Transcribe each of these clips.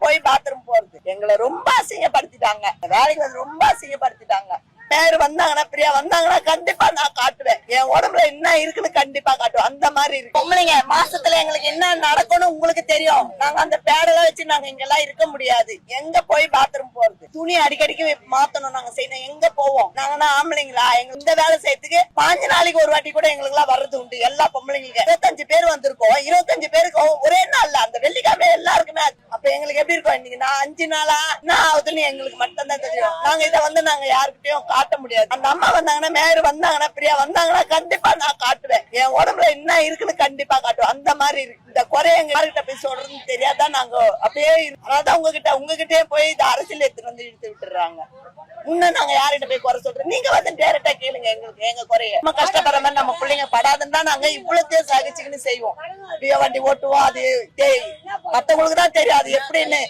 போய் பாத்ரூம் போறது எங்களை ரொம்ப அசிங்கப்படுத்திட்டாங்க. வேலைக்கு வந்து ரொம்ப அசிங்கப்படுத்திட்டாங்க. பேர் வந்தாங்கன்னா பிரியா வந்தாங்கன்னா கண்டிப்பா நான் காட்டுவேன். என் உடம்புல என்ன இருக்குன்னு கண்டிப்பா காட்டுவேன். அந்த மாதிரி இருக்கு. பொம்பளைங்க மாசத்துல எங்களுக்கு என்ன நடக்கணும் உங்களுக்கு தெரியும். நாங்க அந்த பேரெல்லாம் வச்சு நாங்க இங்கெல்லாம் இருக்க முடியாது. எங்க போய் பாத்ரூம் போறது, துணி அடிக்கடிக்கு மாத்தணும். நாங்க செய்யணும். எங்க போவோம்? நாங்கன்னா ஆம்பளைங்களா? எங்க இந்த வேலை செய்யறதுக்கு 5 நாளைக்கு ஒரு வாட்டி கூட எங்களுக்கு எல்லாம் வர்றது உண்டு. எல்லா பொம்பளைங்களுக்கு 25 பேர் வந்திருக்கோம். 25 பேருக்கு ஒரே நாள்ல அந்த வெள்ளிக்கிழமை எல்லாருக்குமே. அப்ப எங்களுக்கு எப்படி இருக்கும்? இன்னைக்கு நான் 5 நாளா என்ன ஆகுதுன்னு எங்களுக்கு மட்டும் தான் தெரியும். நாங்க இதை வந்து நாங்க யாருக்கிட்டையும் காட்ட முடியாது. அந்த அம்மா வந்தாங்கன்னா மேயர் வந்தாங்கன்னா பிரியா வந்தாங்கன்னா கண்டிப்பா நான் காட்டுவேன். என் உடம்புல என்ன இருக்குன்னு கண்டிப்பா காட்டுவேன். அந்த மாதிரி இருக்கு. இந்த குறைய எங்க யாருக்கிட்ட போய் சொல்றதுன்னு தெரியாதான் நாங்க அப்படியே அதான் உங்ககிட்டயே போய் இந்த அரசியல் எடுத்துட்டு வந்து இழுத்து விட்டுறாங்க. இன்னும் நாங்க யார்கிட்ட போய் குறை சொல்றோம்? நீங்க வந்து டேரக்டா கேளுங்க எங்களுக்கு எங்க குறைய. நம்ம கஷ்டப்படுற மாதிரி நம்ம பிள்ளைங்க படாதுன்னு தான் நாங்க இவ்வளவு சகிச்சுக்கின்னு செய்வோம். வண்டி ஓட்டுவோம். அது மத்தவங்களுக்கு தான் தெரியும் அது எப்படின்னு.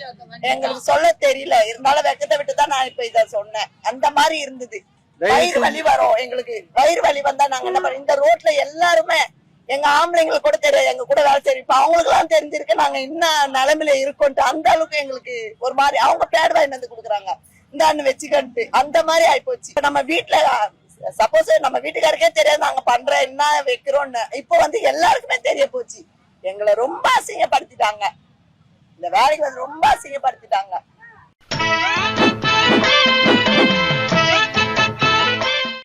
எங்களுக்கு சொல்ல தெரியல. இருந்தாலும் வெக்கத்தை விட்டுதான் நான் இப்ப இத சொன்னேன். அந்த மாதிரி இருந்தது. வயிறு வலி வரும் எங்களுக்கு. வயிறு வலி வந்தா நாங்க என்ன பண்ணோம்? இந்த ரோட்ல எல்லாருமே எங்க ஆம்பளைங்களுக்கு கூட தெரியாது. எங்க கூட வேலை செய்யும். இப்ப அவங்களுக்கு எல்லாம் தெரிஞ்சிருக்கு நாங்க என்ன நிலைமையில இருக்கோன்ட்டு. அந்த அளவுக்கு எங்களுக்கு ஒரு மாதிரி அவங்க பேடுவா என்னது கொடுக்குறாங்க. இந்த அண்ணு வச்சுக்கிட்டு அந்த மாதிரி ஆயிப்போச்சு. நம்ம வீட்டுல சப்போஸ் நம்ம வீட்டுக்காருக்கே தெரியாது நாங்க பண்ற என்ன வைக்கிறோம்னு. இப்ப வந்து எல்லாருக்குமே தெரிய போச்சு. எங்களை ரொம்ப அசிங்கப்படுத்திட்டாங்க. இந்த வேலைக்கு வந்து ரொம்ப அசிங்கப்படுத்திட்டாங்க.